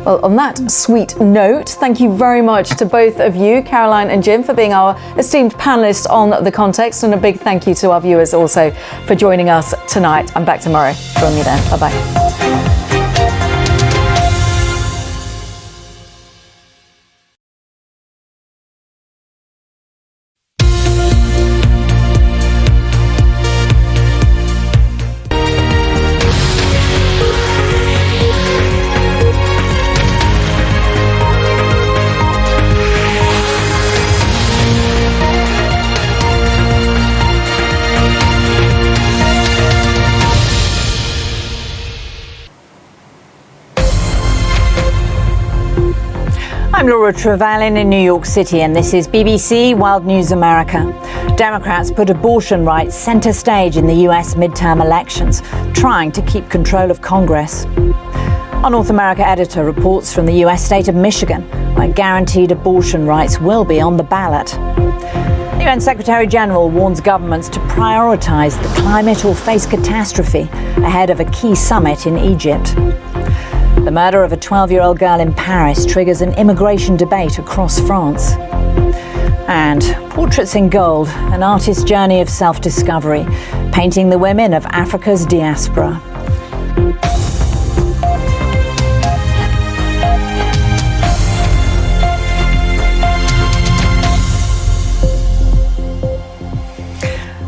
Well, on that sweet note, thank you very much to both of you, Caroline and Jim, for being our esteemed panellists on The Context, and a big thank you to our viewers also for joining us tonight. I'm back tomorrow. Join me then. Bye-bye. I'm Laura Trevelyan in New York City, and this is BBC World News America. Democrats put abortion rights centre stage in the US midterm elections, trying to keep control of Congress. Our North America editor reports from the US state of Michigan, where guaranteed abortion rights will be on the ballot. The UN Secretary General warns governments to prioritise the climate or face catastrophe ahead of a key summit in Egypt. The murder of a 12-year-old girl in Paris triggers an immigration debate across France. And Portraits in Gold, an artist's journey of self-discovery, painting the women of Africa's diaspora.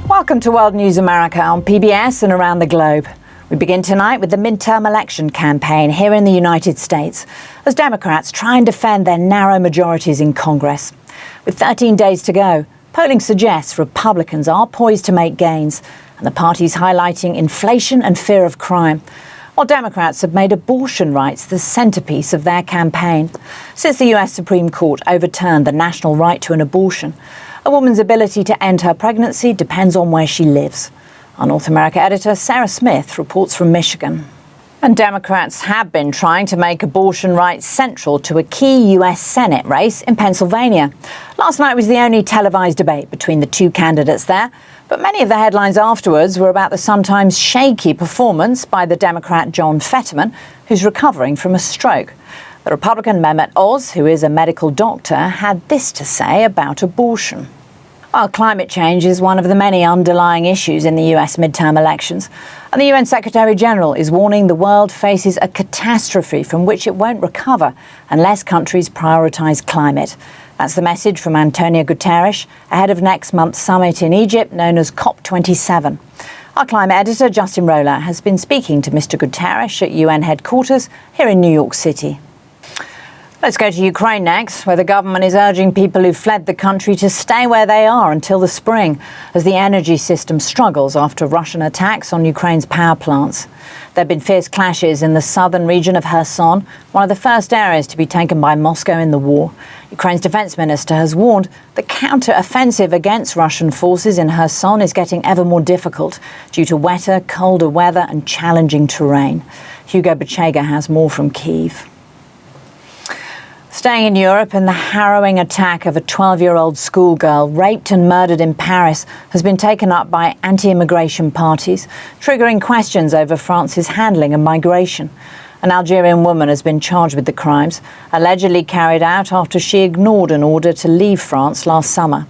Welcome to World News America on PBS and around the globe. We begin tonight with the midterm election campaign here in the United States, as Democrats try and defend their narrow majorities in Congress. With 13 days to go, polling suggests Republicans are poised to make gains, and the party's highlighting inflation and fear of crime, while Democrats have made abortion rights the centrepiece of their campaign. Since the US Supreme Court overturned the national right to an abortion, a woman's ability to end her pregnancy depends on where she lives. Our North America editor, Sarah Smith, reports from Michigan. And Democrats have been trying to make abortion rights central to a key US Senate race in Pennsylvania. Last night was the only televised debate between the two candidates there, but many of the headlines afterwards were about the sometimes shaky performance by the Democrat John Fetterman, who's recovering from a stroke. The Republican Mehmet Oz, who is a medical doctor, had this to say about abortion. While climate change is one of the many underlying issues in the US midterm elections, and the UN Secretary General is warning the world faces a catastrophe from which it won't recover unless countries prioritise climate. That's the message from Antonio Guterres ahead of next month's summit in Egypt known as COP27. Our climate editor, Justin Roller, has been speaking to Mr. Guterres at UN headquarters here in New York City. Let's go to Ukraine next, where the government is urging people who fled the country to stay where they are until the spring, as the energy system struggles after Russian attacks on Ukraine's power plants. There have been fierce clashes in the southern region of Kherson, one of the first areas to be taken by Moscow in the war. Ukraine's defense minister has warned the counter-offensive against Russian forces in Kherson is getting ever more difficult due to wetter, colder weather and challenging terrain. Hugo Bachega has more from Kyiv. Staying in Europe, and the harrowing attack of a 12-year-old schoolgirl raped and murdered in Paris has been taken up by anti-immigration parties, triggering questions over France's handling of migration. An Algerian woman has been charged with the crimes, allegedly carried out after she ignored an order to leave France last summer.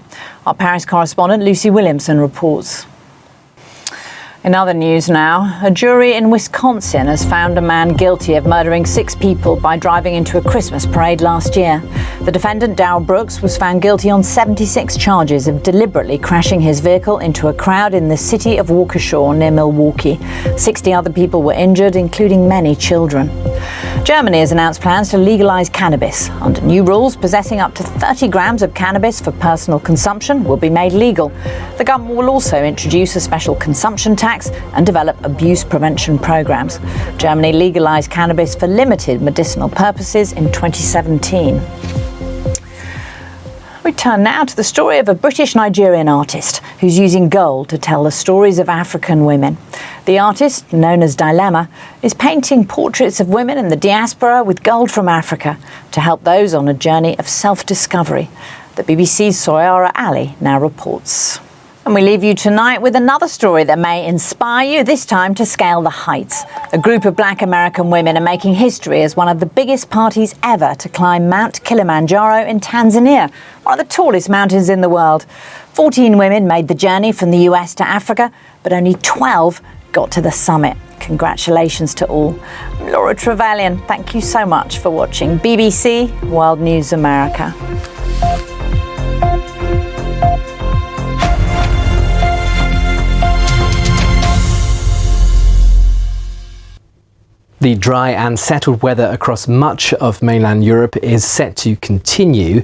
Our Paris correspondent Lucy Williamson reports. In other news now, a jury in Wisconsin has found a man guilty of murdering 6 people by driving into a Christmas parade last year. The defendant, Darrell Brooks, was found guilty on 76 charges of deliberately crashing his vehicle into a crowd in the city of Waukesha near Milwaukee. 60 other people were injured, including many children. Germany has announced plans to legalise cannabis. Under new rules, possessing up to 30 grams of cannabis for personal consumption will be made legal. The government will also introduce a special consumption tax and develop abuse prevention programs. Germany legalised cannabis for limited medicinal purposes in 2017. We turn now to the story of a British-Nigerian artist who's using gold to tell the stories of African women. The artist, known as Dilemma, is painting portraits of women in the diaspora with gold from Africa to help those on a journey of self-discovery. The BBC's Soyara Ali now reports. And we leave you tonight with another story that may inspire you, this time to scale the heights. A group of Black American women are making history as one of the biggest parties ever to climb Mount Kilimanjaro in Tanzania, one of the tallest mountains in the world. 14 women made the journey from the US to Africa, but only 12 got to the summit. Congratulations to all. I'm Laura Trevelyan, thank you so much for watching BBC World News America. The dry and settled weather across much of mainland Europe is set to continue.